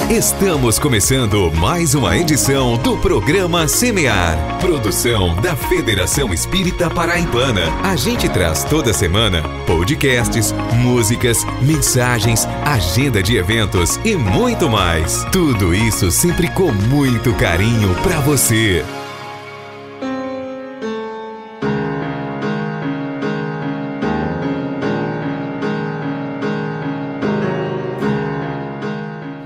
Estamos começando mais uma edição do programa Semear, produção da Federação Espírita Paraibana. A gente traz toda semana podcasts, músicas, mensagens, agenda de eventos e muito mais. Tudo isso sempre com muito carinho para você.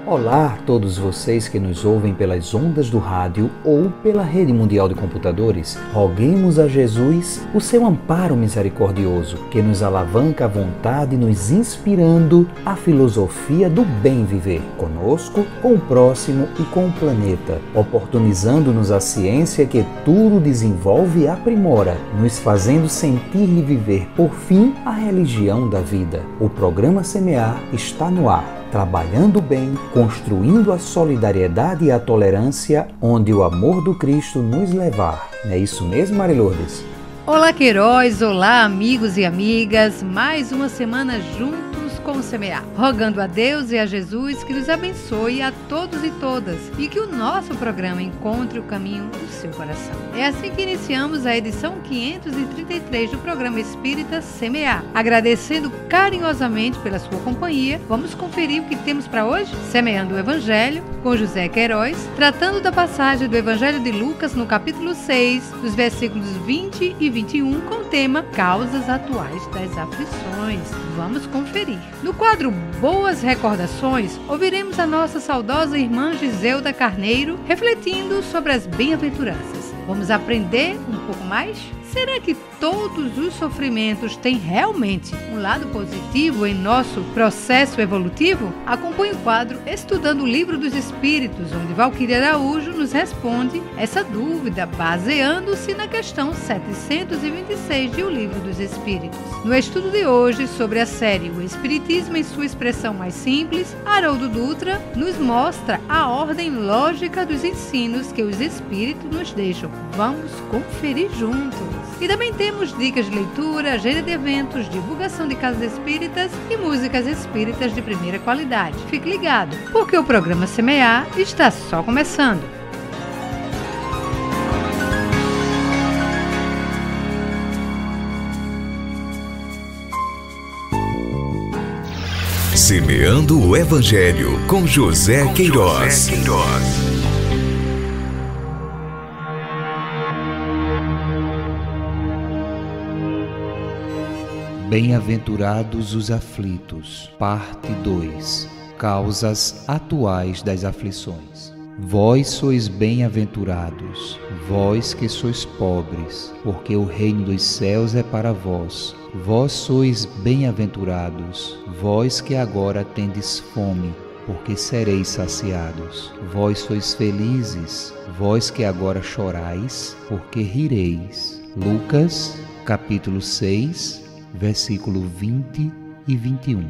Olá a todos vocês que nos ouvem pelas ondas do rádio ou pela rede mundial de computadores. Roguemos a Jesus o seu amparo misericordioso, que nos alavanca à vontade, nos inspirando a filosofia do bem viver, conosco, com o próximo e com o planeta, oportunizando-nos a ciência que tudo desenvolve e aprimora, nos fazendo sentir e viver, por fim, a religião da vida. O programa Semear está no ar, trabalhando bem, construindo a solidariedade e a tolerância, onde o amor do Cristo nos levar. Não é isso mesmo, Mari Lourdes? Olá, Queiroz! Olá, amigos e amigas! Mais uma semana juntos com o Semear. Rogando a Deus e a Jesus que nos abençoe a todos e todas e que o nosso programa encontre o caminho do seu coração. É assim que iniciamos a edição 533 do programa Espírita Semear. Agradecendo carinhosamente pela sua companhia, vamos conferir o que temos para hoje? Semeando o Evangelho, com José Queiroz, tratando da passagem do Evangelho de Lucas no capítulo 6, dos versículos 20 e 21, com o tema Causas Atuais das Aflições. Vamos conferir. No quadro Boas Recordações, ouviremos a nossa saudosa irmã Giselda Carneiro refletindo sobre as bem-aventuranças. Vamos aprender um pouco mais? Será que todos os sofrimentos têm realmente um lado positivo em nosso processo evolutivo? Acompanhe o quadro Estudando o Livro dos Espíritos, onde Valquíria Araújo nos responde essa dúvida, baseando-se na questão 726 de O Livro dos Espíritos. No estudo de hoje, sobre a série O Espiritismo em sua expressão mais simples, Haroldo Dutra nos mostra a ordem lógica dos ensinos que os Espíritos nos deixam. Vamos conferir juntos. E também temos dicas de leitura, agenda de eventos, divulgação de casas espíritas e músicas espíritas de primeira qualidade. Fique ligado, porque o programa Semear está só começando. Semeando o Evangelho com José Queiroz. Bem-aventurados os aflitos, parte 2. Causas atuais das aflições. Vós sois bem-aventurados, vós que sois pobres, porque o reino dos céus é para vós. Vós sois bem-aventurados, vós que agora tendes fome, porque sereis saciados. Vós sois felizes, vós que agora chorais, porque rireis. Lucas, capítulo 6, versículo 20 e 21.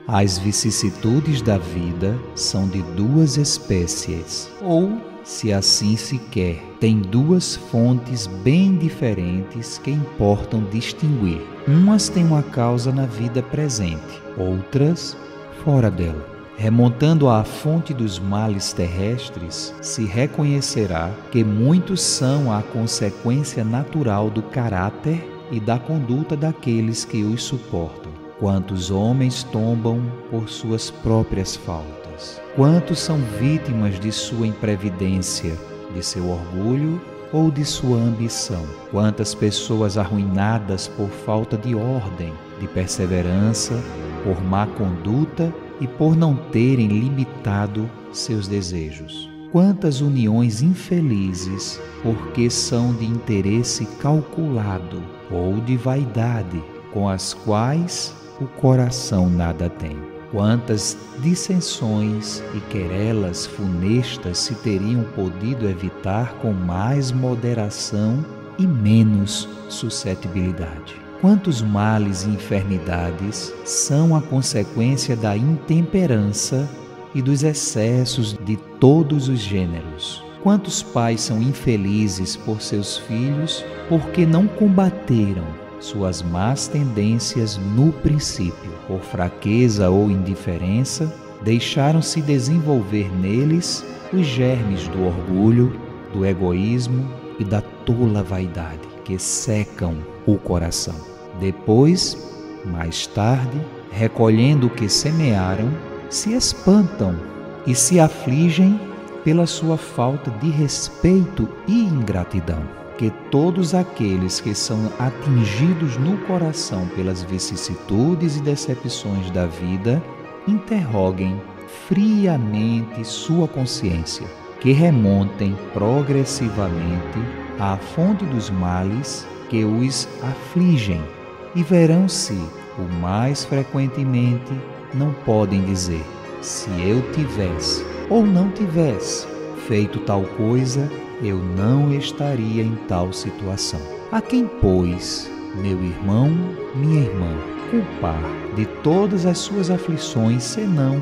As vicissitudes da vida são de duas espécies, ou, se assim se quer, tem duas fontes bem diferentes que importam distinguir. Umas têm uma causa na vida presente, outras fora dela. Remontando à fonte dos males terrestres, se reconhecerá que muitos são a consequência natural do caráter e da conduta daqueles que os suportam. Quantos homens tombam por suas próprias faltas? Quantos são vítimas de sua imprevidência, de seu orgulho ou de sua ambição? Quantas pessoas arruinadas por falta de ordem, de perseverança, por má conduta e por não terem limitado seus desejos? Quantas uniões infelizes porque são de interesse calculado ou de vaidade, com as quais o coração nada tem? Quantas dissensões e querelas funestas se teriam podido evitar com mais moderação e menos suscetibilidade? Quantos males e enfermidades são a consequência da intemperança e dos excessos de todos os gêneros? Quantos pais são infelizes por seus filhos porque não combateram suas más tendências no princípio, por fraqueza ou indiferença, deixaram-se desenvolver neles os germes do orgulho, do egoísmo e da tola vaidade que secam o coração. Depois, mais tarde, recolhendo o que semearam, se espantam e se afligem pela sua falta de respeito e ingratidão. Que todos aqueles que são atingidos no coração pelas vicissitudes e decepções da vida interroguem friamente sua consciência, que remontem progressivamente à fonte dos males que os afligem e verão se, o mais frequentemente, não podem dizer: se eu tivesse ou não tivesse feito tal coisa, eu não estaria em tal situação. A quem, pois, meu irmão, minha irmã, culpar de todas as suas aflições, senão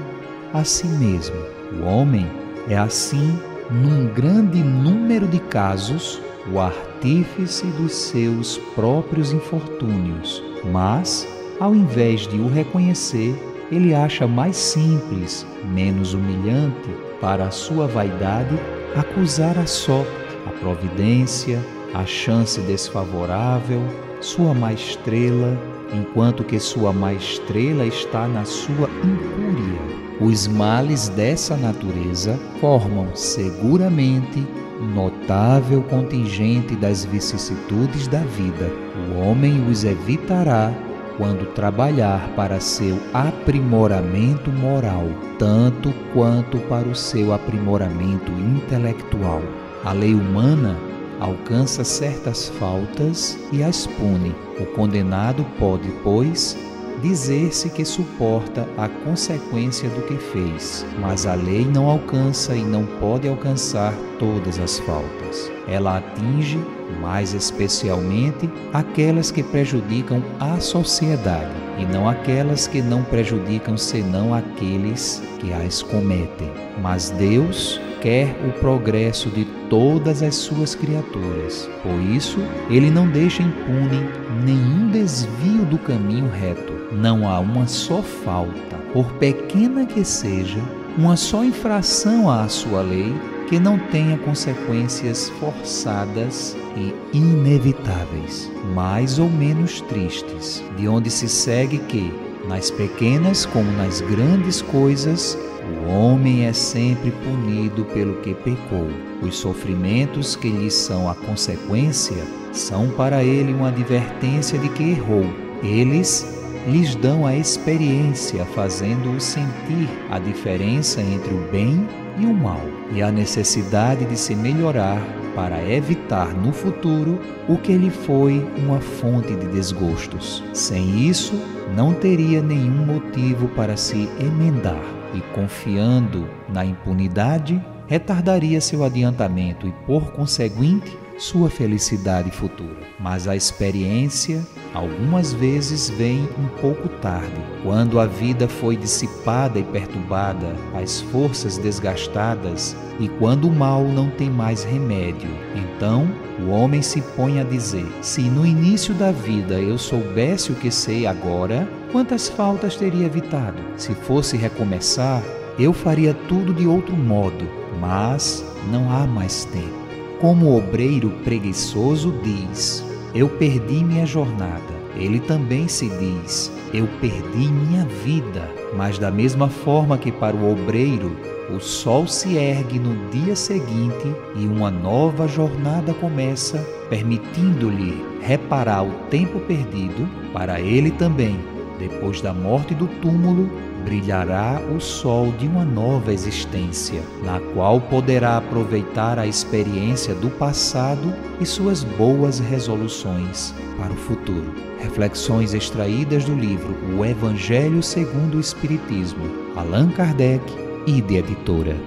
a si mesmo? O homem é assim, num grande número de casos, o artífice dos seus próprios infortúnios, mas, ao invés de o reconhecer, ele acha mais simples, menos humilhante para a sua vaidade acusar a sorte, a providência, a chance desfavorável, sua má estrela, enquanto que sua má estrela está na sua incúria. Os males dessa natureza formam seguramente notável contingente das vicissitudes da vida. O homem os evitará quando trabalhar para seu aprimoramento moral, tanto quanto para o seu aprimoramento intelectual. A lei humana alcança certas faltas e as pune. O condenado pode, pois, dizer-se que suporta a consequência do que fez, mas a lei não alcança e não pode alcançar todas as faltas. Ela atinge, mais especialmente, aquelas que prejudicam a sociedade, e não aquelas que não prejudicam senão aqueles que as cometem. Mas Deus quer o progresso de todas as suas criaturas. Por isso, Ele não deixa impune nenhum desvio do caminho reto. Não há uma só falta, por pequena que seja, uma só infração à sua lei, que não tenha consequências forçadas e inevitáveis, mais ou menos tristes, de onde se segue que, nas pequenas como nas grandes coisas, o homem é sempre punido pelo que pecou. Os sofrimentos que lhe são a consequência são para ele uma advertência de que errou. Eles lhes dão a experiência, fazendo-o sentir a diferença entre o bem e o mal, e a necessidade de se melhorar para evitar no futuro o que lhe foi uma fonte de desgostos. Sem isso, não teria nenhum motivo para se emendar, e confiando na impunidade, retardaria seu adiantamento e, por conseguinte, sua felicidade futura. Mas a experiência, algumas vezes, vem um pouco tarde, quando a vida foi dissipada e perturbada, as forças desgastadas, e quando o mal não tem mais remédio. Então, o homem se põe a dizer: se no início da vida eu soubesse o que sei agora, quantas faltas teria evitado? Se fosse recomeçar, eu faria tudo de outro modo, mas não há mais tempo. Como o obreiro preguiçoso diz: eu perdi minha jornada. Ele também se diz: eu perdi minha vida. Mas da mesma forma que para o obreiro o sol se ergue no dia seguinte e uma nova jornada começa, permitindo-lhe reparar o tempo perdido, para ele também, depois da morte do túmulo, brilhará o sol de uma nova existência, na qual poderá aproveitar a experiência do passado e suas boas resoluções para o futuro. Reflexões extraídas do livro O Evangelho segundo o Espiritismo, Allan Kardec, IDE Editora.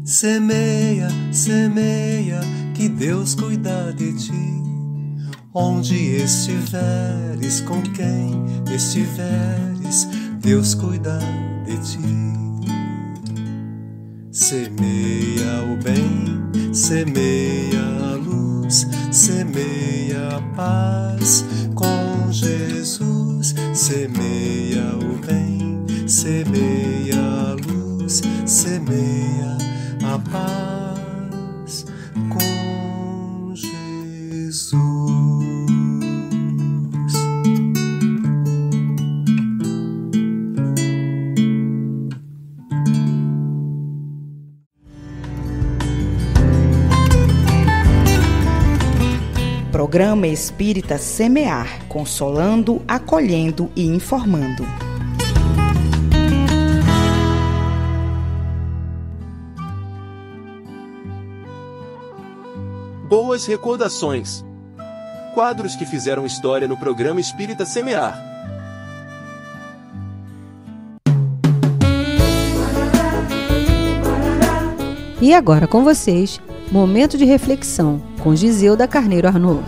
Semeia, semeia, que Deus cuida de ti. Onde estiveres, com quem estiveres, Deus cuida de ti. Semeia o bem, semeia a luz, semeia a paz com Jesus. Semeia o bem, semeia a luz, semeia a paz com Jesus. Programa Espírita Semear, consolando, acolhendo e informando. Boas recordações. Quadros que fizeram história no programa Espírita Semear. E agora com vocês, Momento de Reflexão, com Giselda Carneiro Arnaud.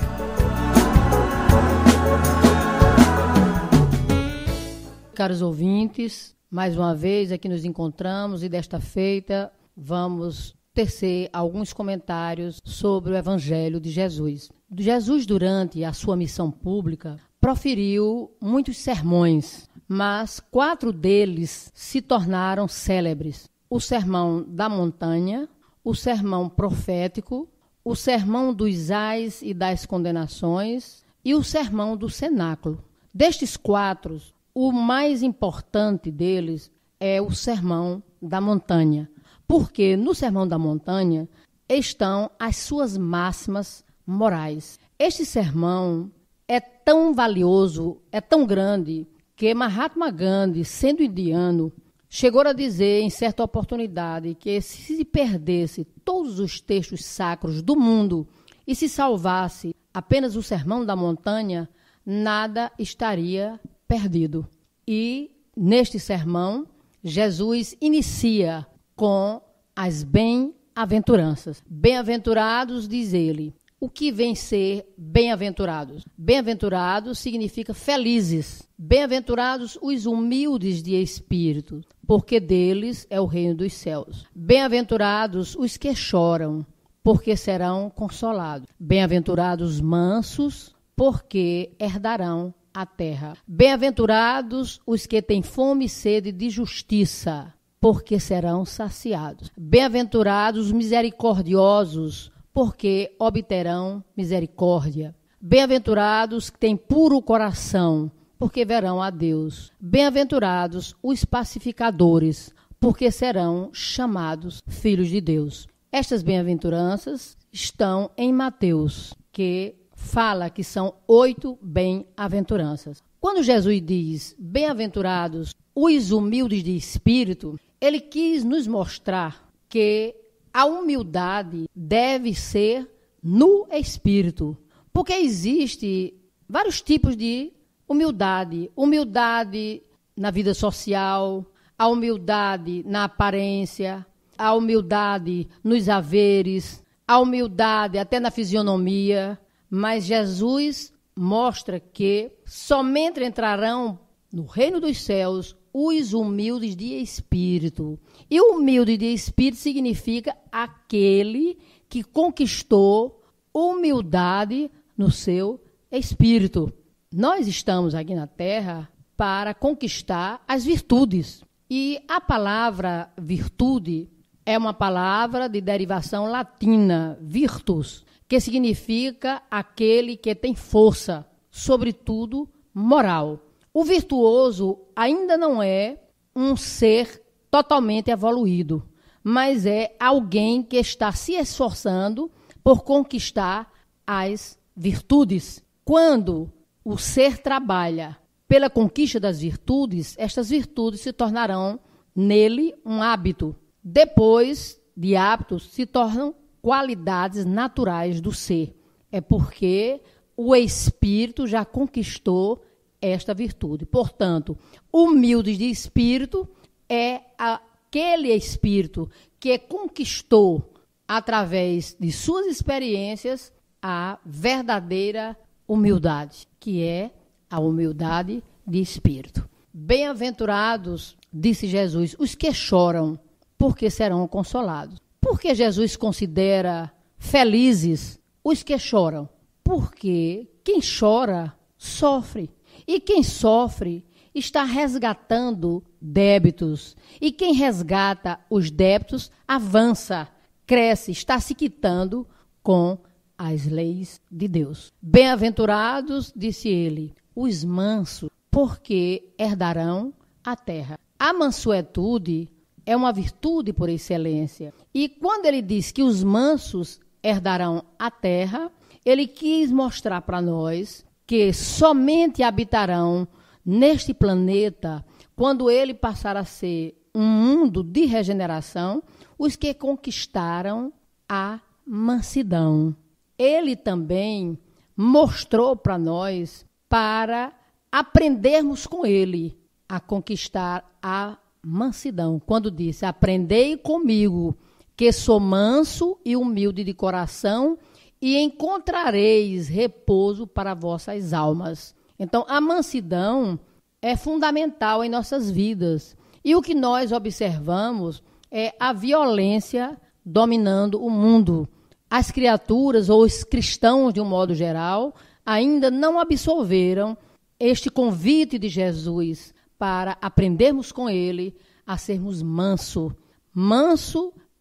Caros ouvintes, mais uma vez aqui nos encontramos e desta feita vamos tecer alguns comentários sobre o Evangelho de Jesus. Jesus, durante a sua missão pública, proferiu muitos sermões, mas 4 deles se tornaram célebres. O Sermão da Montanha, o Sermão Profético, o Sermão dos Ais e das Condenações e o Sermão do Cenáculo. Destes 4, o mais importante deles é o Sermão da Montanha, porque no Sermão da Montanha estão as suas máximas morais. Este sermão é tão valioso, é tão grande, que Mahatma Gandhi, sendo indiano, chegou a dizer em certa oportunidade que se perdesse todos os textos sacros do mundo e se salvasse apenas o Sermão da Montanha, nada estaria perdido. E neste sermão, Jesus inicia com as bem-aventuranças. Bem-aventurados, diz ele. O que vem ser bem-aventurados? Bem-aventurados significa felizes. Bem-aventurados os humildes de espírito, porque deles é o reino dos céus. Bem-aventurados os que choram, porque serão consolados. Bem-aventurados mansos, porque herdarão a terra. Bem-aventurados os que têm fome e sede de justiça, porque serão saciados. Bem-aventurados os misericordiosos, porque obterão misericórdia. Bem-aventurados que têm puro coração, porque verão a Deus. Bem-aventurados os pacificadores, porque serão chamados filhos de Deus. Estas bem-aventuranças estão em Mateus, que fala que são 8 bem-aventuranças. Quando Jesus diz bem-aventurados os humildes de espírito, ele quis nos mostrar que a humildade deve ser no espírito, porque existe vários tipos de humildade. Humildade na vida social, a humildade na aparência, a humildade nos haveres, a humildade até na fisionomia. Mas Jesus mostra que somente entrarão no reino dos céus os humildes de espírito. E humilde de espírito significa aquele que conquistou humildade no seu espírito. Nós estamos aqui na Terra para conquistar as virtudes. E a palavra virtude é uma palavra de derivação latina, virtus, que significa aquele que tem força, sobretudo moral. O virtuoso ainda não é um ser totalmente evoluído, mas é alguém que está se esforçando por conquistar as virtudes. Quando o ser trabalha pela conquista das virtudes, estas virtudes se tornarão nele um hábito. Depois de hábitos, se tornam qualidades naturais do ser. É porque o espírito já conquistou esta virtude. Portanto, humildes de espírito é aquele espírito que conquistou, através de suas experiências, a verdadeira humildade, que é a humildade de espírito. Bem-aventurados, disse Jesus, os que choram, porque serão consolados. Por que Jesus considera felizes os que choram? Porque quem chora, sofre. E quem sofre está resgatando débitos. E quem resgata os débitos avança, cresce, está se quitando com as leis de Deus. Bem-aventurados, disse ele, os mansos, porque herdarão a terra. A mansuetude é uma virtude por excelência. E quando ele diz que os mansos herdarão a terra, ele quis mostrar para nós que somente habitarão neste planeta quando ele passar a ser um mundo de regeneração, os que conquistaram a mansidão. Ele também mostrou para nós para aprendermos com ele a conquistar a mansidão. Quando disse, aprendei comigo, que sou manso e humilde de coração, e encontrareis repouso para vossas almas. Então, a mansidão é fundamental em nossas vidas. E o que nós observamos é a violência dominando o mundo. As criaturas, ou os cristãos de um modo geral, ainda não absorveram este convite de Jesus para aprendermos com ele a sermos manso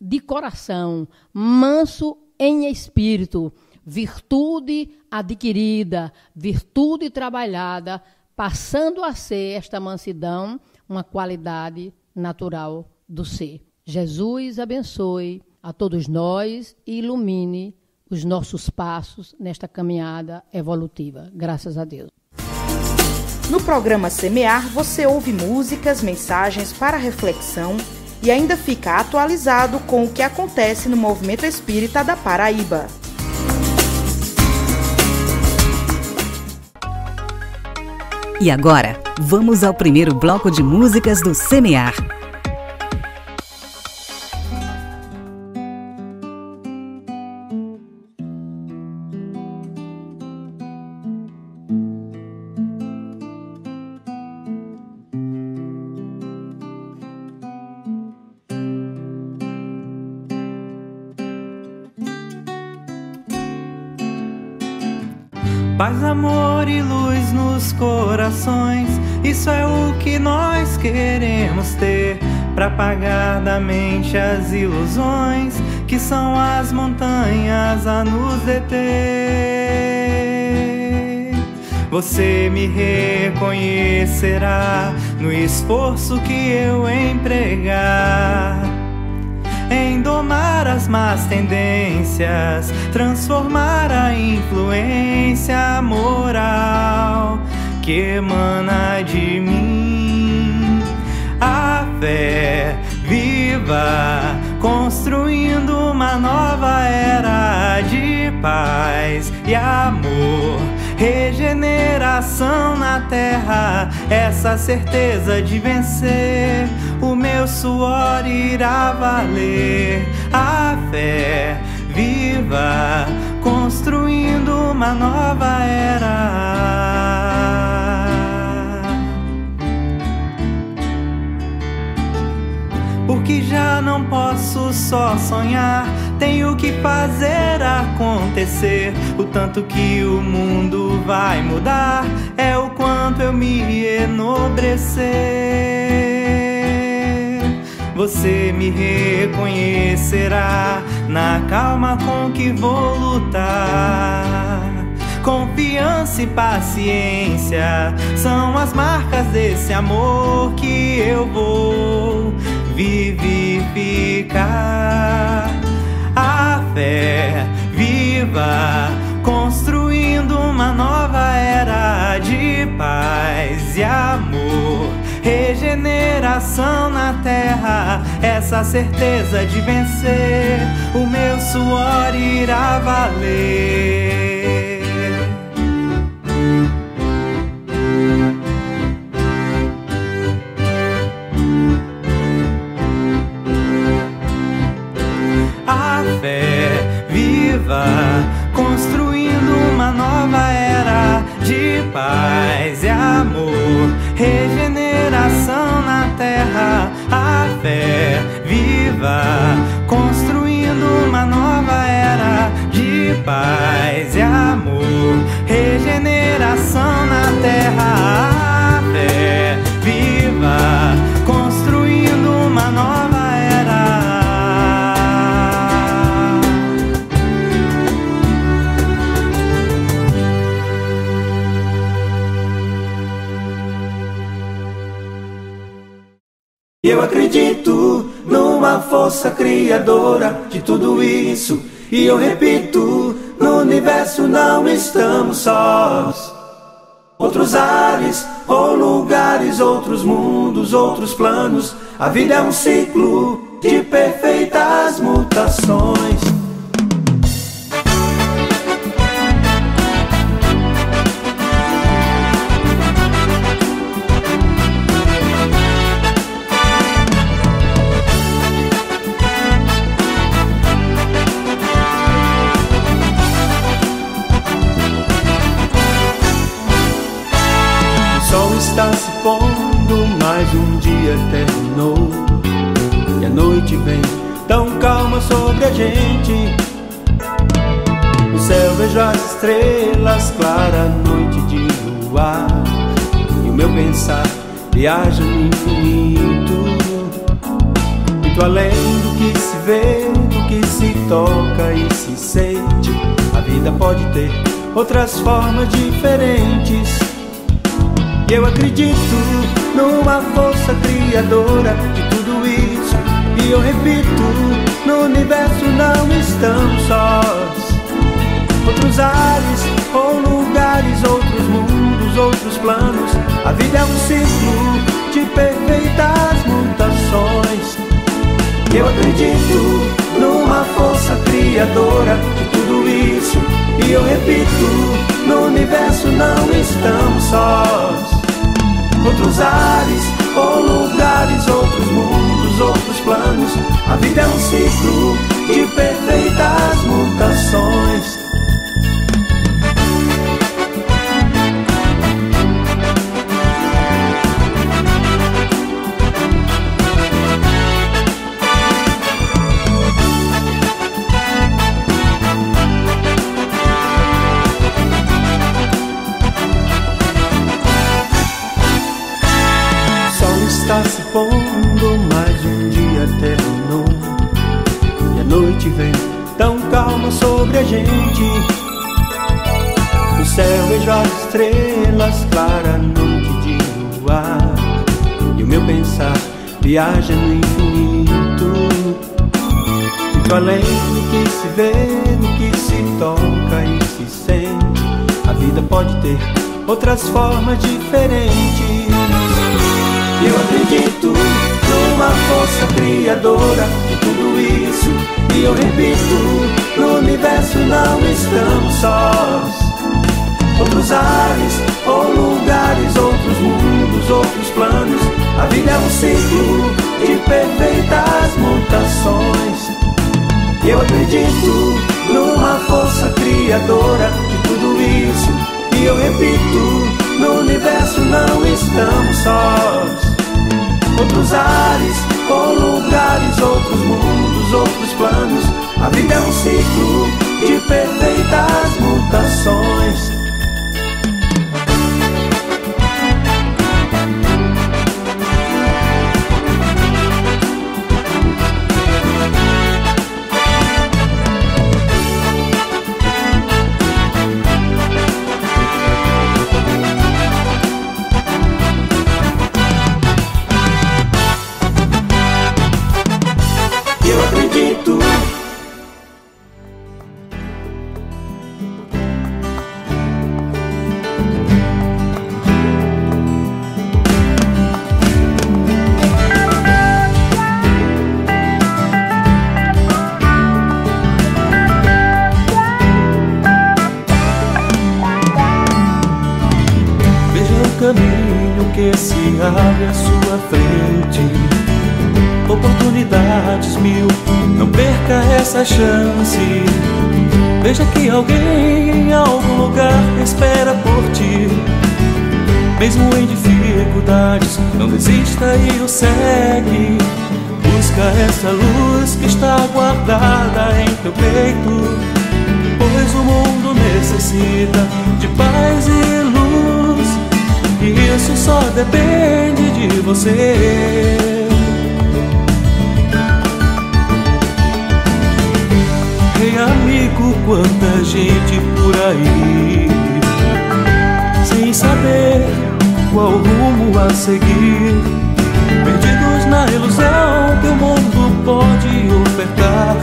de coração, manso em espírito, virtude adquirida, virtude trabalhada, passando a ser esta mansidão uma qualidade natural do ser. Jesus abençoe a todos nós e ilumine os nossos passos nesta caminhada evolutiva. Graças a Deus. No programa Semear, você ouve músicas, mensagens para reflexão e ainda fica atualizado com o que acontece no Movimento Espírita da Paraíba. E agora, vamos ao primeiro bloco de músicas do Semear. Paz, amor e luz nos corações, isso é o que nós queremos ter, pra apagar da mente as ilusões que são as montanhas a nos deter. Você me reconhecerá no esforço que eu empregar em domar as más tendências, transformar a influência moral que emana de mim. A fé viva, construindo uma nova era de paz e amor, regeneração na terra, essa certeza de vencer, o meu suor irá valer. A fé viva, construindo uma nova era. Porque já não posso só sonhar, tenho que fazer acontecer. O tanto que o mundo vai mudar é o quanto eu me enobrecer. Você me reconhecerá na calma com que vou lutar. Confiança e paciência são as marcas desse amor que eu vou vivificar. A fé viva, construindo uma nova era de paz e amor, regeneração na terra, essa certeza de vencer, o meu suor irá valer. A fé viva, construindo uma nova era de paz e amor, regeneração na terra. A fé viva, paz e amor, regeneração na terra, a fé viva, construindo uma nova era. Eu acredito numa força criadora de tudo isso, e eu repito, no universo não estamos sós. Outros ares ou lugares, outros mundos, outros planos. A vida é um ciclo de perfeitas mutações. Está se pondo, mais um dia terminou, e a noite vem tão calma sobre a gente. No céu vejo as estrelas, clara noite de luar, e o meu pensar viaja no infinito, muito além do que se vê, do que se toca e se sente. A vida pode ter outras formas diferentes. E eu acredito numa força criadora de tudo isso, e eu repito, no universo não estamos sós. Outros ares ou lugares, outros mundos, outros planos. A vida é um ciclo de perfeitas mutações. Eu acredito numa força criadora de tudo isso, e eu repito, no universo não estamos sós. Outros ares ou lugares, outros mundos, outros planos. A vida é um ciclo de perfeitas mutações. Está se pondo, mais um dia terminou, e a noite vem tão calma sobre a gente. No céu vejo as estrelas, clara noite de luar, e o meu pensar viaja no infinito, muito além do que se vê, do que se toca e se sente. A vida pode ter outras formas diferentes. Eu acredito numa força criadora de tudo isso, e eu repito, no universo não estamos sós. Outros ares ou lugares, outros mundos, outros planos. A vida é um ciclo de perfeitas mutações. Eu acredito numa força criadora de tudo isso, e eu repito, no universo não estamos sós. Outros ares ou lugares, outros mundos, outros planos. A vida é um ciclo de perfeitas mutações. Caminho que se abre à sua frente, oportunidades mil, não perca essa chance. Veja que alguém em algum lugar espera por ti. Mesmo em dificuldades, não desista e o segue. Busca essa luz que está guardada em teu peito, pois o o mundo necessita de paz e luz, e isso só depende de você. Ei, amigo, quanta gente por aí sem saber qual rumo a seguir, perdidos na ilusão que o mundo pode ofertar.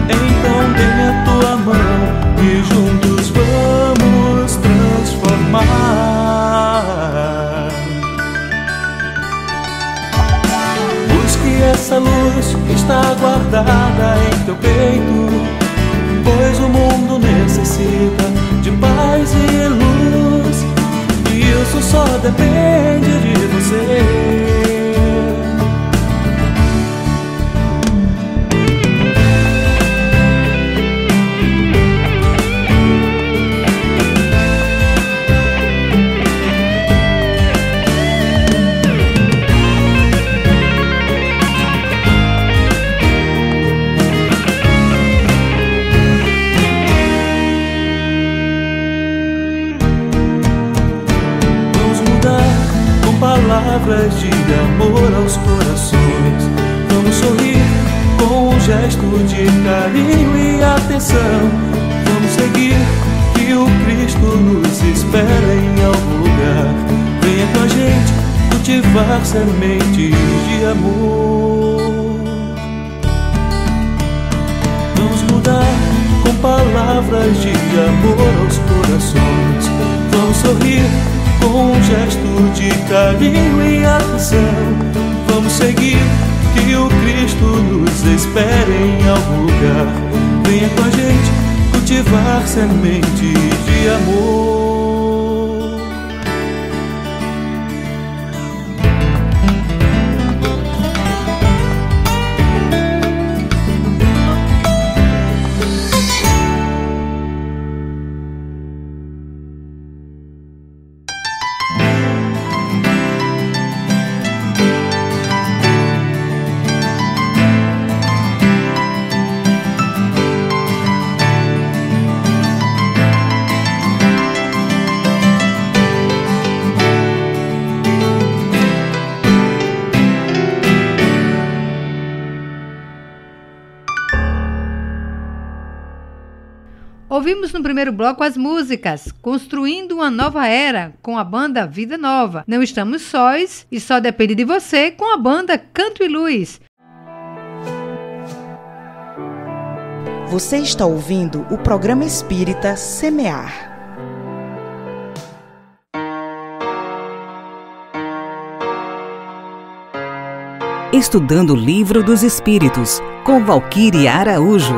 Então dê a tua mão e juntos vamos transformar. Busque essa luz que está guardada em teu peito, pois o mundo necessita de paz e luz, e isso só depende de você. Palavras de amor aos corações, vamos sorrir com um gesto de carinho e atenção. Vamos seguir que o Cristo nos espera em algum lugar. Venha com a gente cultivar sementes de amor. Vamos mudar com palavras de amor aos corações. Vamos sorrir com um gesto de carinho e atenção. Vamos seguir que o Cristo nos espera em algum lugar. Venha com a gente cultivar sementes de amor. Ouvimos no primeiro bloco as músicas Construindo uma Nova Era, com a banda Vida Nova, Não Estamos Sós e Só Depende de Você, com a banda Canto e Luz. Você está ouvindo o programa espírita Semear. Estudando o Livro dos Espíritos, com Valquíria Araújo.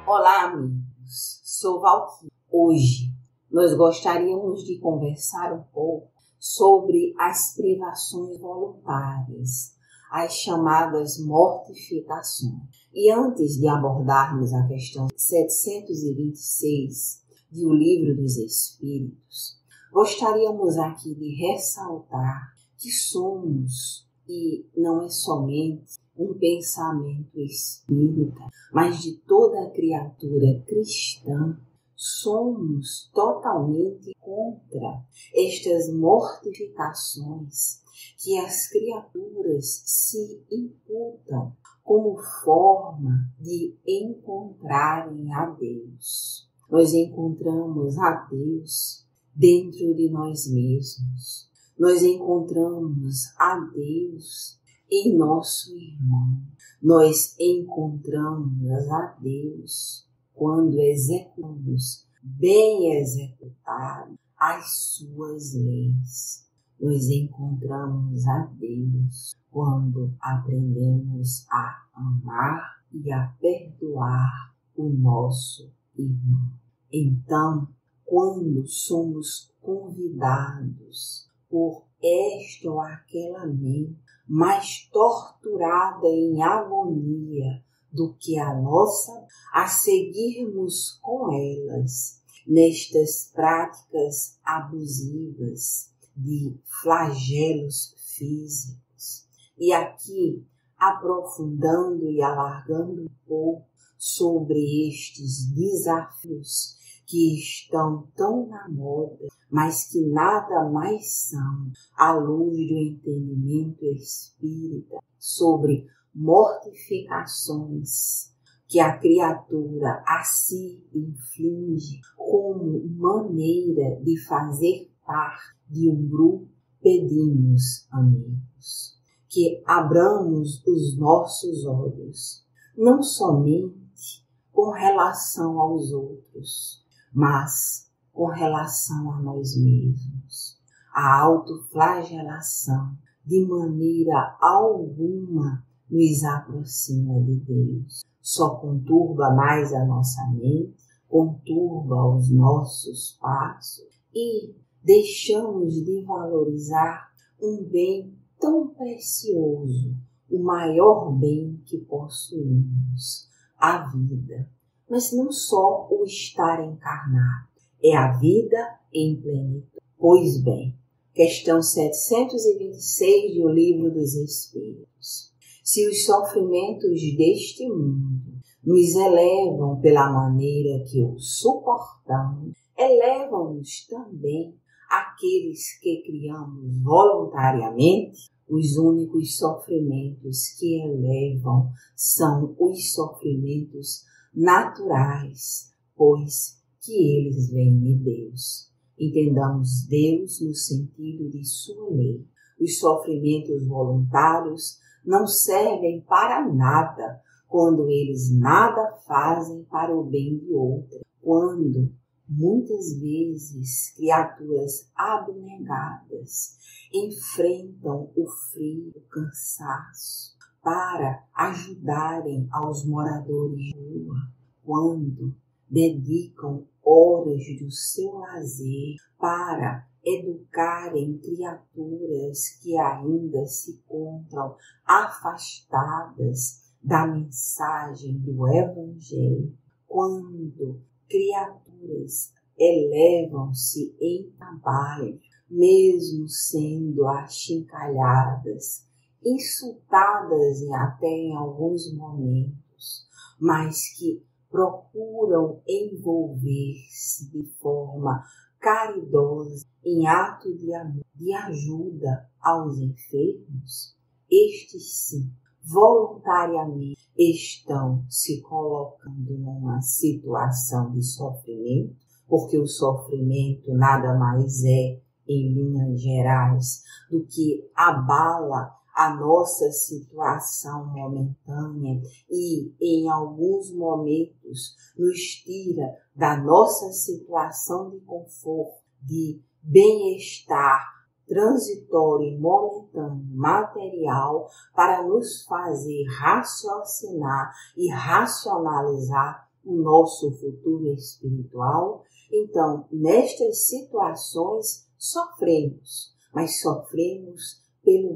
Olá, amigos. Sou Valquíria. Hoje nós gostaríamos de conversar um pouco sobre as privações voluntárias, as chamadas mortificações. E antes de abordarmos a questão 726 do Livro dos Espíritos, gostaríamos aqui de ressaltar que somos, e não é somente um pensamento espírita, mas de toda criatura cristã, somos totalmente contra estas mortificações que as criaturas se imputam como forma de encontrarem a Deus. Nós encontramos a Deus dentro de nós mesmos. Nós encontramos a Deus em nosso irmão. Nós encontramos a Deus quando executamos, bem executado, as suas leis. Nós encontramos a Deus quando aprendemos a amar e a perdoar o nosso irmão. Então, quando somos convidados por esta ou aquela mente mais torturada em agonia do que a nossa, a seguirmos com elas nestas práticas abusivas de flagelos físicos. E aqui aprofundando e alargando um pouco sobre estes desafios que estão tão na moda, mas que nada mais são à luz do entendimento espírita sobre mortificações que a criatura a si inflige como maneira de fazer parte de um grupo. Pedimos, amigos, que abramos os nossos olhos, não somente com relação aos outros, mas com relação a nós mesmos. A autoflagelação, de maneira alguma, nos aproxima de Deus. Só conturba mais a nossa mente, conturba os nossos passos e deixamos de valorizar um bem tão precioso, o maior bem que possuímos, a vida. Mas não só o estar encarnado, é a vida em plenitude. Pois bem, questão 726 do Livro dos Espíritos. Se os sofrimentos deste mundo nos elevam pela maneira que o suportamos, elevam-nos também aqueles que criamos voluntariamente. Os únicos sofrimentos que elevam são os sofrimentos naturais, pois que eles vêm de Deus. Entendamos Deus no sentido de sua lei. Os sofrimentos voluntários não servem para nada quando eles nada fazem para o bem de outra. Quando, muitas vezes, criaturas abnegadas enfrentam o frio, o cansaço, para ajudarem aos moradores de rua, quando dedicam horas do seu lazer para educarem criaturas que ainda se encontram afastadas da mensagem do Evangelho, quando criaturas elevam-se em trabalho, mesmo sendo achincalhadas, insultadas até em alguns momentos, mas que procuram envolver-se de forma caridosa em ato de amor, de ajuda aos enfermos, estes sim, voluntariamente estão se colocando numa situação de sofrimento, porque o sofrimento nada mais é, em linhas gerais, do que abala a nossa situação momentânea e, em alguns momentos, nos tira da nossa situação de conforto, de bem-estar transitório e momentâneo, material, para nos fazer raciocinar e racionalizar o nosso futuro espiritual. Então, nestas situações, sofremos, mas sofremos pelo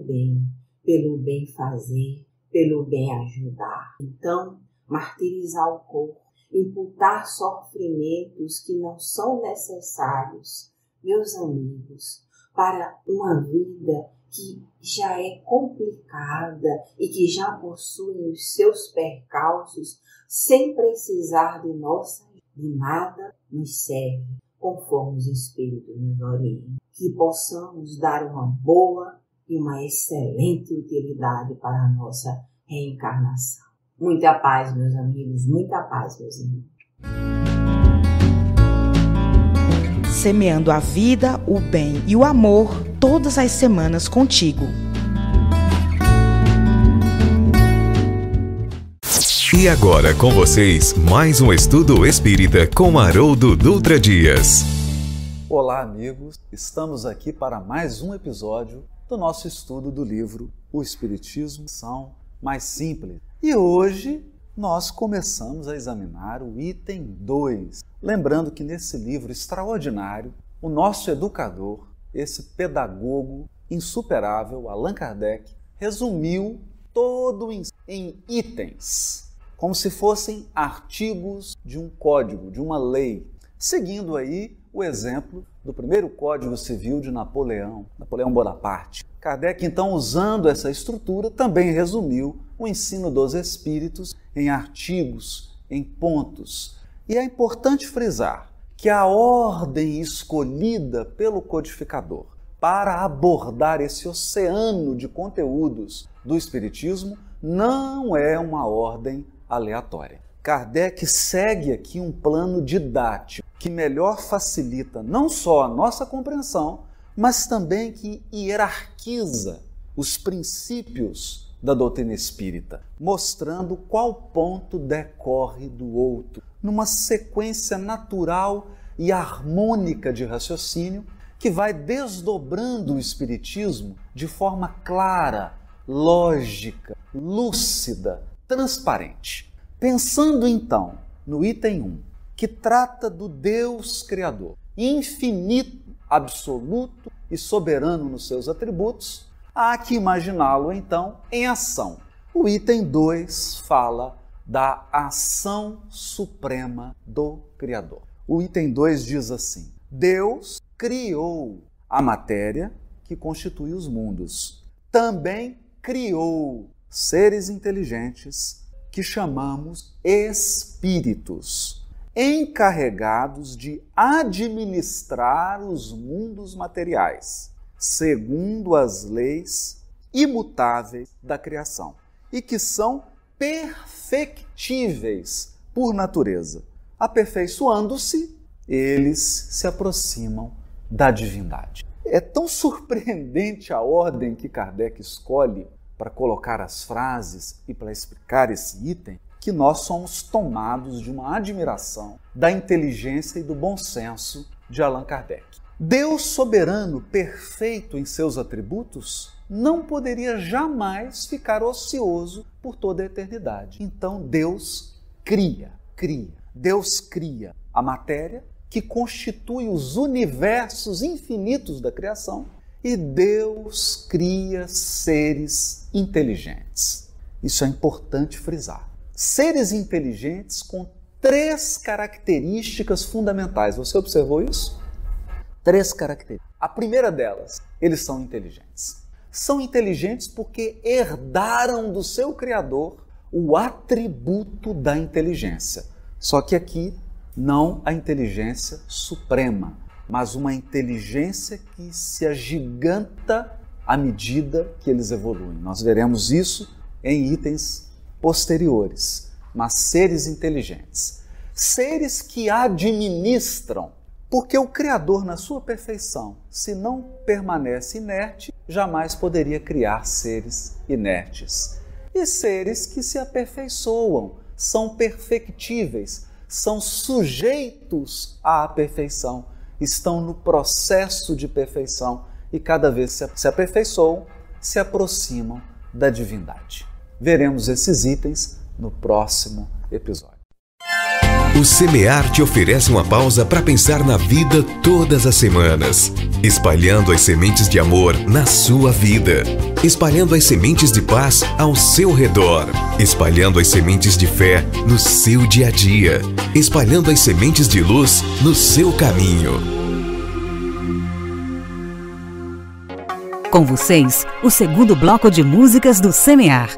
bem fazer, pelo bem ajudar. Então, martirizar o corpo, imputar sofrimentos que não são necessários, meus amigos, para uma vida que já é complicada e que já possui os seus percalços, sem precisar de nada nos serve, conforme os Espíritos nos orientam. Que possamos dar uma boa e uma excelente utilidade para a nossa reencarnação. Muita paz, meus amigos, muita paz, meus irmãos. Semeando a vida, o bem e o amor todas as semanas contigo. E agora com vocês, mais um estudo espírita com Haroldo Dutra Dias. Olá, amigos. Estamos aqui para mais um episódio do nosso estudo do livro O Espiritismo São Mais Simples. E hoje nós começamos a examinar o item 2. Lembrando que nesse livro extraordinário, o nosso educador, esse pedagogo insuperável, Allan Kardec, resumiu todo em itens, como se fossem artigos de um código, de uma lei, seguindo aí o exemplo do primeiro Código Civil de Napoleão Bonaparte. Kardec, então, usando essa estrutura, também resumiu o ensino dos Espíritos em artigos, em pontos. E é importante frisar que a ordem escolhida pelo codificador para abordar esse oceano de conteúdos do Espiritismo não é uma ordem aleatória. Kardec segue aqui um plano didático que melhor facilita não só a nossa compreensão, mas também que hierarquiza os princípios da doutrina espírita, mostrando qual ponto decorre do outro, numa sequência natural e harmônica de raciocínio que vai desdobrando o Espiritismo de forma clara, lógica, lúcida, transparente. Pensando então no item 1, que trata do Deus Criador, infinito, absoluto e soberano nos seus atributos, há que imaginá-lo então em ação. O item 2 fala da ação suprema do Criador. O item 2 diz assim: Deus criou a matéria que constitui os mundos. Também criou seres inteligentes que chamamos espíritos, encarregados de administrar os mundos materiais, segundo as leis imutáveis da criação, e que são perfectíveis por natureza. Aperfeiçoando-se, eles se aproximam da divindade. É tão surpreendente a ordem que Kardec escolhe para colocar as frases e para explicar esse item, que nós somos tomados de uma admiração da inteligência e do bom senso de Allan Kardec. Deus soberano, perfeito em seus atributos, não poderia jamais ficar ocioso por toda a eternidade. Então Deus cria. Deus cria a matéria que constitui os universos infinitos da criação, e Deus cria seres inteligentes. Isso é importante frisar. Seres inteligentes com 3 características fundamentais. Você observou isso? 3 características. A primeira delas, eles são inteligentes. São inteligentes porque herdaram do seu Criador o atributo da inteligência. Só que aqui, não a inteligência suprema, mas uma inteligência que se agiganta à medida que eles evoluem. Nós veremos isso em itens posteriores, mas seres inteligentes. Seres que administram, porque o Criador, na sua perfeição, se não permanece inerte, jamais poderia criar seres inertes. E seres que se aperfeiçoam, são perfectíveis, são sujeitos à perfeição, estão no processo de perfeição e cada vez se aperfeiçoam, se aproximam da divindade. Veremos esses itens no próximo episódio. O Semear te oferece uma pausa para pensar na vida todas as semanas, espalhando as sementes de amor na sua vida, espalhando as sementes de paz ao seu redor, espalhando as sementes de fé no seu dia a dia, espalhando as sementes de luz no seu caminho. Com vocês, o segundo bloco de músicas do Semear.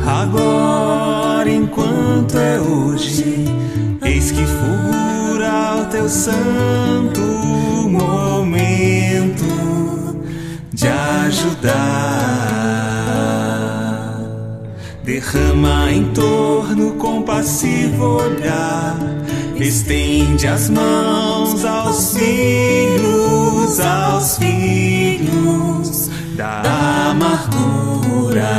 Agora, enquanto é hoje, eis que fulgura o teu santo momento de ajudar. Derrama em torno compassivo olhar, estende as mãos aos filhos, amargura.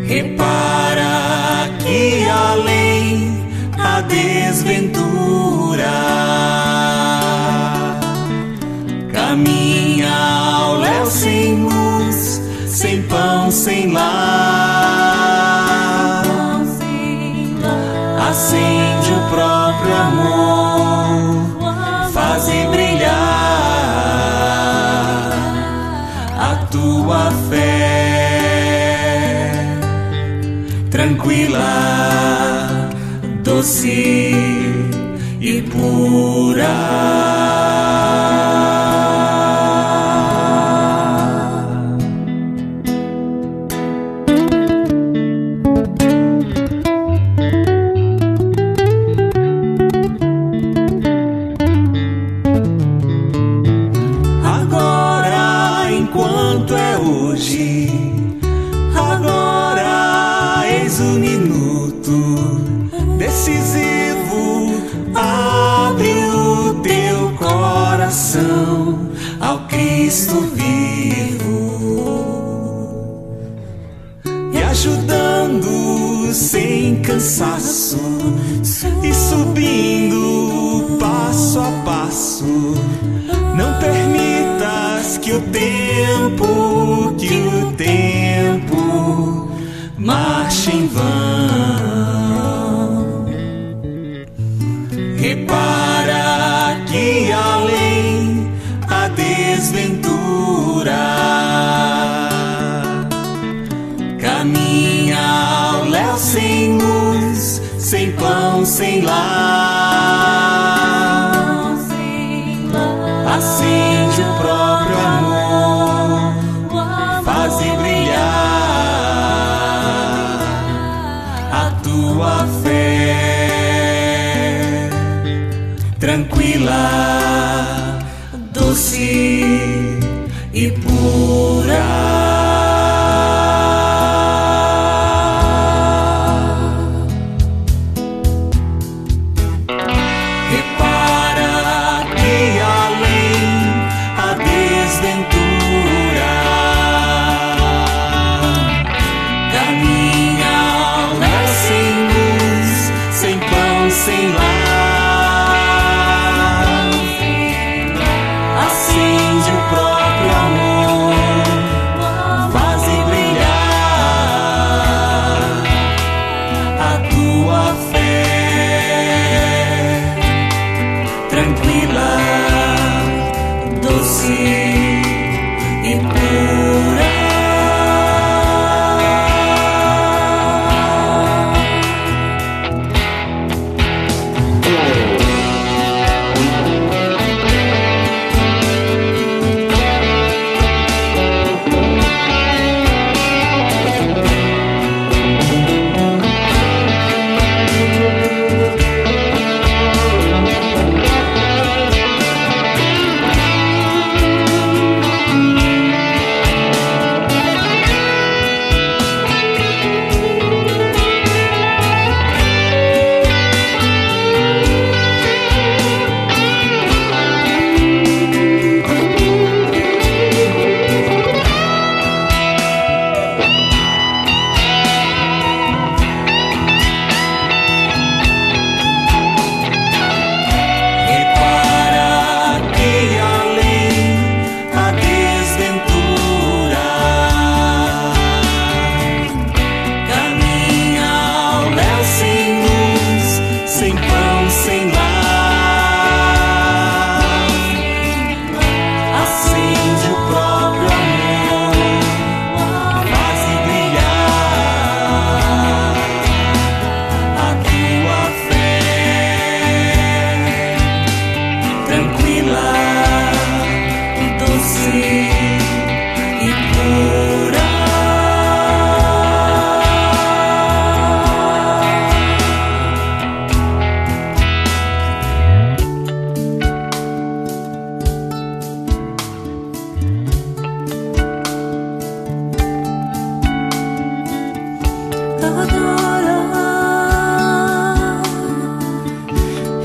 Repara que além a desventura caminha ao léu sem luz, sem pão, sem lar. Acende o próprio amor, faze brilhar a tua fé, tranquila, doce e pura. Agora eis o minuto decisivo. Abre o teu coração ao Cristo vivo, e ajudando sem cansaço e subindo passo a passo. Não permitas que o tempo marche em vão. Repara que além a desventura caminha ao léu sem luz, sem pão, sem lar. Acende o próprio amor, faze brilhar a tua fé, tranquila, doce e pura. Sem lar, acende o próprio amor, faze brilhar a tua fé, tranquila, doce e pura.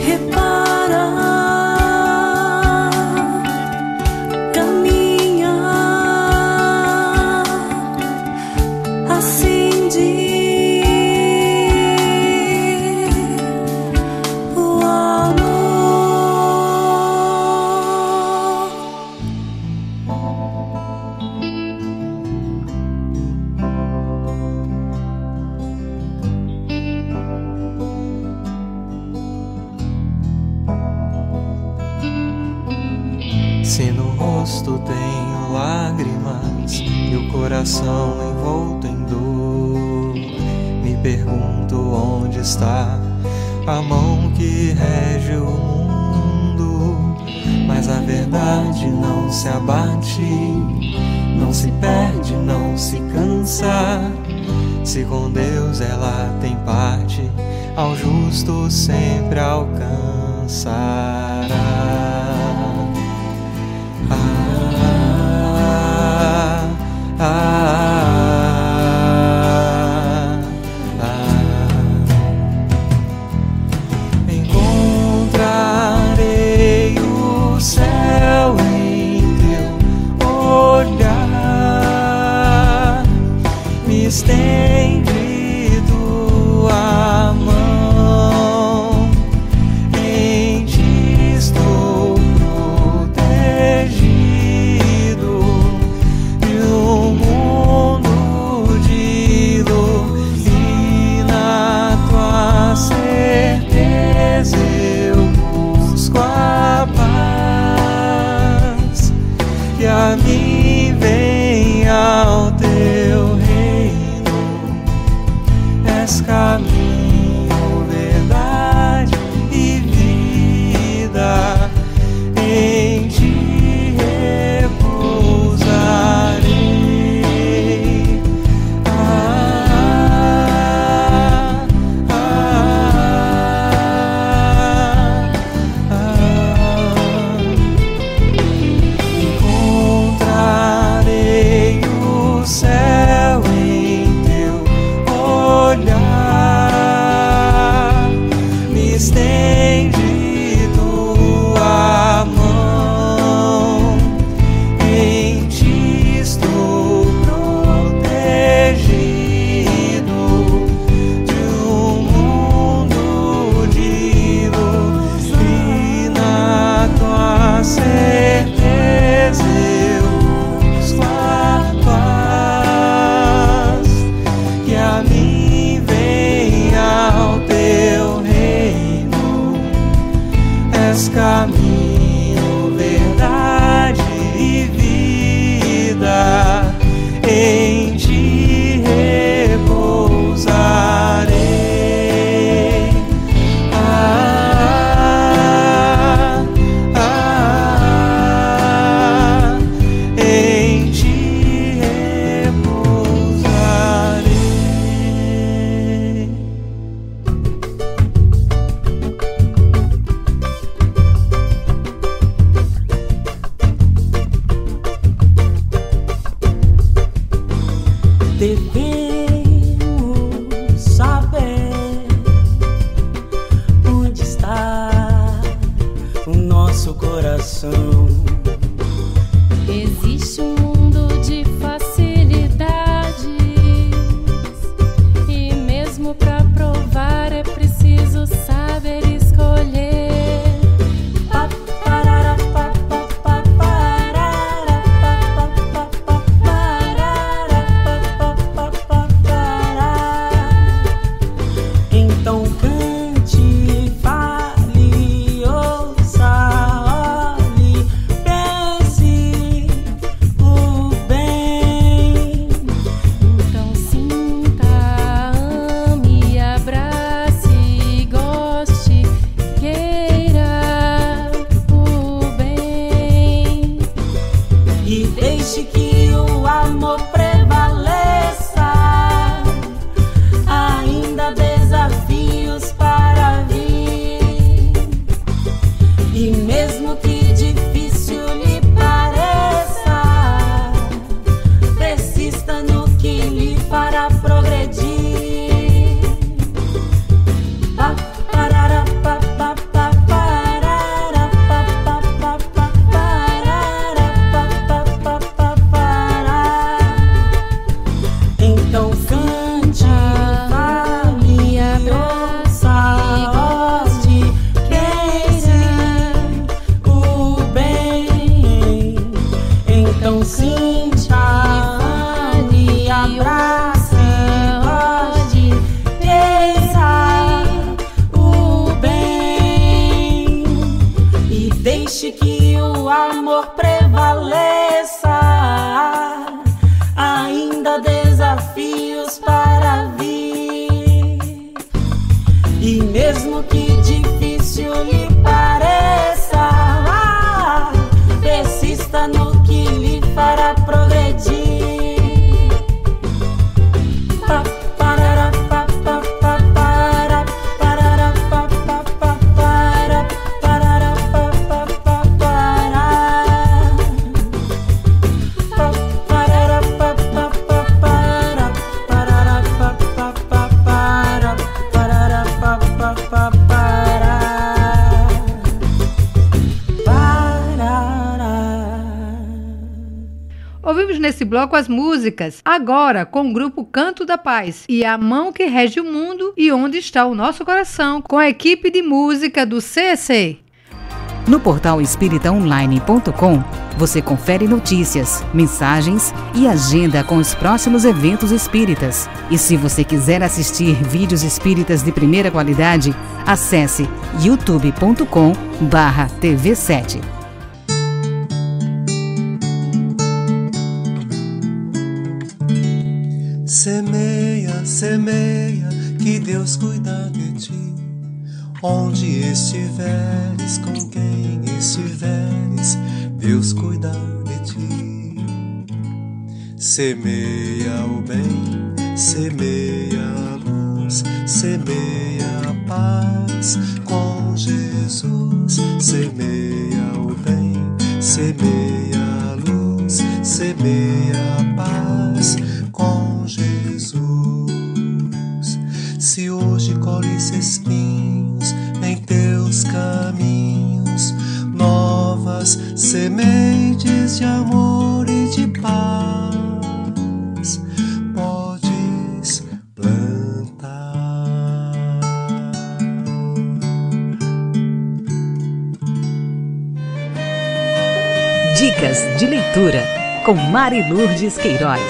Repara, caminha Se no rosto tenho lágrimas e o coração envolto em dor, me pergunto onde está a mão que rege o mundo. Mas a verdade não se abate, não se perde, não se cansa. Se com Deus ela tem parte, ao justo sempre alcançará. Encontrarei o céu em teu olhar, me estende tua mão, em ti estou protegido de um mundo de luz, e na tua certeza eu busco a paz, que a mim vem ao teu reino. És caminho, verdade e vida, em ti repousarei. Encontrarei o céu em teu olhar, me estende tua mão, em ti estou protegido de um mundo de luz, e na tua certeza eu busco a paz, que a mim vem ao teu reino. És caminho, verdade e vida, em ti repousarei. Em ti repousarei. Devemos saber onde está o nosso coração. Existe um mundo de facilidades, e mesmo pra provar é preciso saber escolher. Então cante, fale, ouça, olhe, pense o bem. Então sinta, ame, abrace, goste, queira o bem. E deixe que o amor prevaleça. Ainda desafios para vir, e mesmo que difícil lhe pareça, persista no que lhe fará progredir. Então cante, fale, ouça, goste, queira o bem. Então sinta, fale, abrace, goste, queira o bem. E deixe que o o amor prevaleça. Ainda desafios para vir, e mesmo que difícil lhe pareça, persista no que lhe fará progredir. Ouvimos nesse bloco as músicas Agora, com o grupo Canto da Paz, e A Mão que Rege o Mundo e Onde Está o Nosso Coração, com a equipe de música do CEC. No portal espíritaonline.com, você confere notícias, mensagens e agenda com os próximos eventos espíritas. E se você quiser assistir vídeos espíritas de primeira qualidade, acesse youtube.com/TV7. Semeia, semeia, que Deus cuida de ti. Onde estiveres, com quem estiveres, Deus cuida de ti. Semeia o bem, semeia a luz, semeia a paz com Jesus. Semeia o bem, semeia a luz, semeia a paz com Jesus. Se hoje colhes espinhos em teus caminhos, novas sementes de amor e de paz podes plantar. Dicas de leitura com Mari Lourdes Queiroz.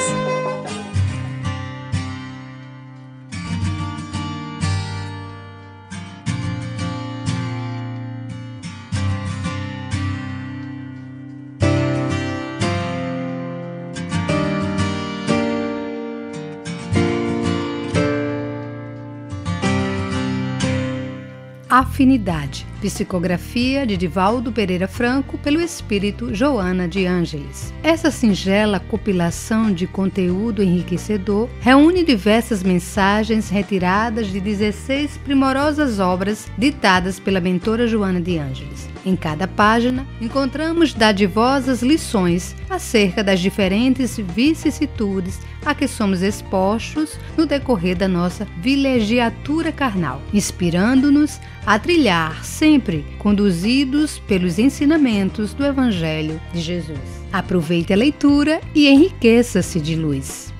Afinidade, psicografia de Divaldo Pereira Franco pelo espírito Joana de Ângeles. Essa singela compilação de conteúdo enriquecedor reúne diversas mensagens retiradas de 16 primorosas obras ditadas pela mentora Joana de Ângeles. Em cada página, encontramos dadivosas lições acerca das diferentes vicissitudes a que somos expostos no decorrer da nossa vilegiatura carnal, inspirando-nos a trilhar sempre conduzidos pelos ensinamentos do Evangelho de Jesus. Aproveite a leitura e enriqueça-se de luz.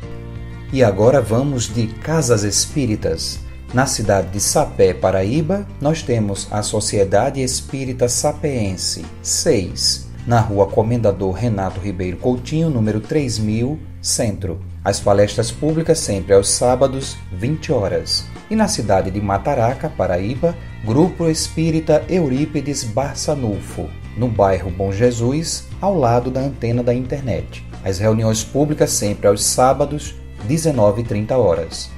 E agora vamos de Casas Espíritas. Na cidade de Sapé, Paraíba, nós temos a Sociedade Espírita Sapeense 6, na rua Comendador Renato Ribeiro Coutinho, número 3000, Centro. As palestras públicas sempre aos sábados, 20 horas. E na cidade de Mataraca, Paraíba, Grupo Espírita Eurípides Barçanufo, no bairro Bom Jesus, ao lado da antena da internet. As reuniões públicas sempre aos sábados, 19h30 horas.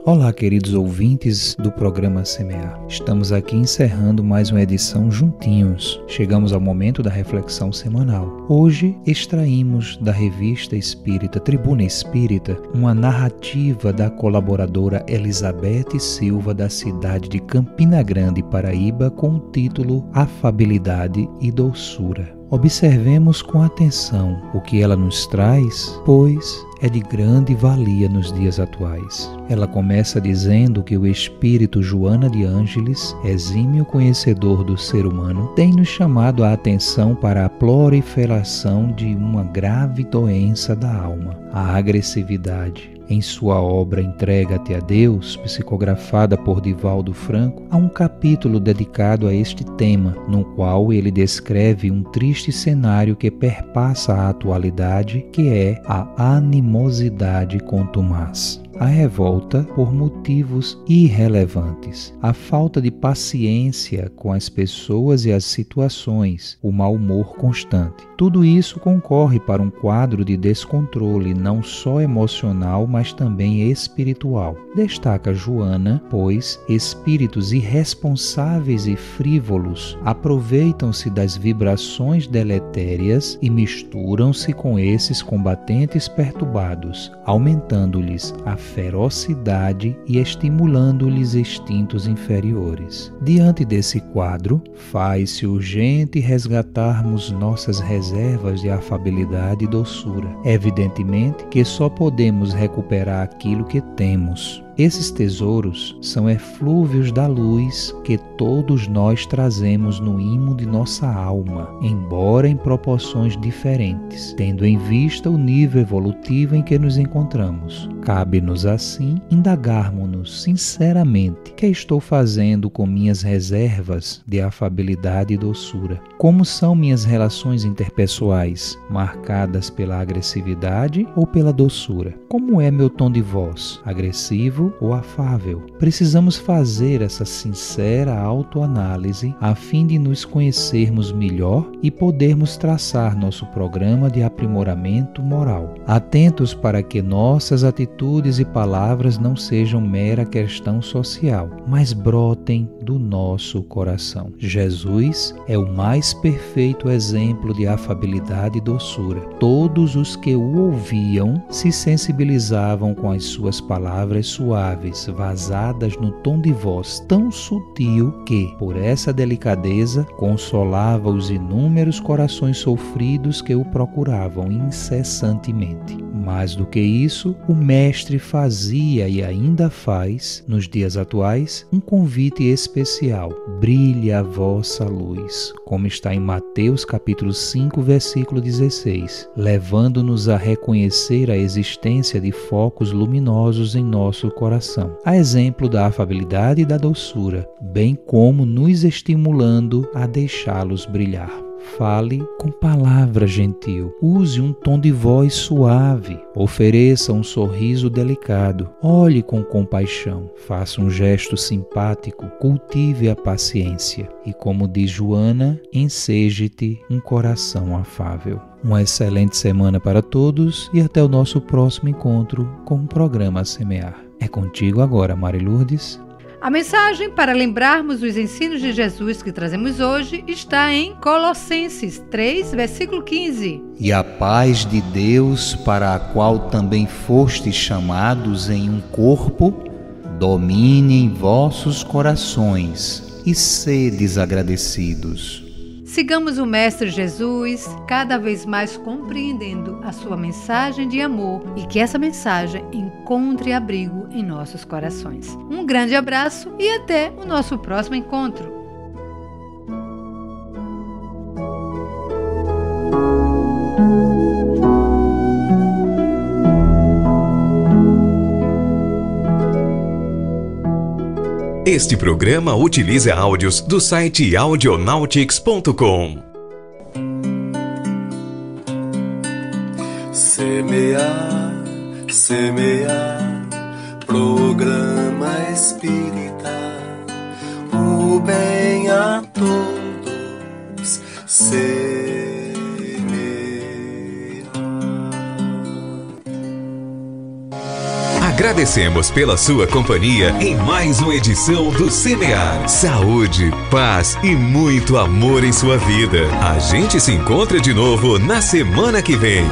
Olá, queridos ouvintes do programa Semear. Estamos aqui encerrando mais uma edição juntinhos. Chegamos ao momento da reflexão semanal. Hoje extraímos da revista espírita Tribuna Espírita uma narrativa da colaboradora Elizabeth Silva, da cidade de Campina Grande, Paraíba, com o título Afabilidade e Doçura. Observemos com atenção o que ela nos traz, pois é de grande valia nos dias atuais. Ela começa dizendo que o espírito Joana de Ângeles, exímio conhecedor do ser humano, tem nos chamado a atenção para a proliferação de uma grave doença da alma, a agressividade. Em sua obra Entrega-te a Deus, psicografada por Divaldo Franco, há um capítulo dedicado a este tema, no qual ele descreve um triste cenário que perpassa a atualidade, que é a animosidade contumaz. A revolta por motivos irrelevantes, a falta de paciência com as pessoas e as situações, o mau humor constante. Tudo isso concorre para um quadro de descontrole não só emocional, mas também espiritual. Destaca Joana, pois espíritos irresponsáveis e frívolos aproveitam-se das vibrações deletérias e misturam-se com esses combatentes perturbados, aumentando-lhes a ferocidade e estimulando-lhes instintos inferiores. Diante desse quadro, faz-se urgente resgatarmos nossas reservas de afabilidade e doçura. Evidentemente que só podemos recuperar aquilo que temos. Esses tesouros são eflúvios da luz que todos nós trazemos no imo de nossa alma, embora em proporções diferentes, tendo em vista o nível evolutivo em que nos encontramos. Cabe-nos, assim, indagarmos-nos sinceramente: o que estou fazendo com minhas reservas de afabilidade e doçura? Como são minhas relações interpessoais, marcadas pela agressividade ou pela doçura? Como é meu tom de voz, agressivo ou afável? Precisamos fazer essa sincera autoanálise a fim de nos conhecermos melhor e podermos traçar nosso programa de aprimoramento moral, atentos para que nossas atitudes e palavras não sejam mera questão social, mas brotem do nosso coração. Jesus é o mais perfeito exemplo de afabilidade e doçura. Todos os que o ouviam se sensibilizavam com as suas palavras suaves, vazadas no tom de voz tão sutil que, por essa delicadeza, consolava os inúmeros corações sofridos que o procuravam incessantemente. Mais do que isso, o Mestre fazia e ainda faz, nos dias atuais, um convite especial: brilhe a vossa luz, como está em Mateus capítulo 5, versículo 16, levando-nos a reconhecer a existência de focos luminosos em nosso coração, a exemplo da afabilidade e da doçura, bem como nos estimulando a deixá-los brilhar. Fale com palavra gentil, use um tom de voz suave, ofereça um sorriso delicado, olhe com compaixão, faça um gesto simpático, cultive a paciência e, como diz Joana, enseje-te um coração afável. Uma excelente semana para todos e até o nosso próximo encontro com o programa Semear. É contigo agora, Mari Lourdes. A mensagem para lembrarmos os ensinos de Jesus que trazemos hoje está em Colossenses 3, versículo 15. E a paz de Deus, para a qual também fostes chamados em um corpo, domine em vossos corações e sedes agradecidos. Sigamos o Mestre Jesus, cada vez mais compreendendo a sua mensagem de amor e que essa mensagem encontre abrigo em nossos corações. Um grande abraço e até o nosso próximo encontro. Este programa utiliza áudios do site audionautics.com. Semear, semear, programa espírita, o bem a todos semear. Agradecemos pela sua companhia em mais uma edição do Semear. Saúde, paz e muito amor em sua vida. A gente se encontra de novo na semana que vem.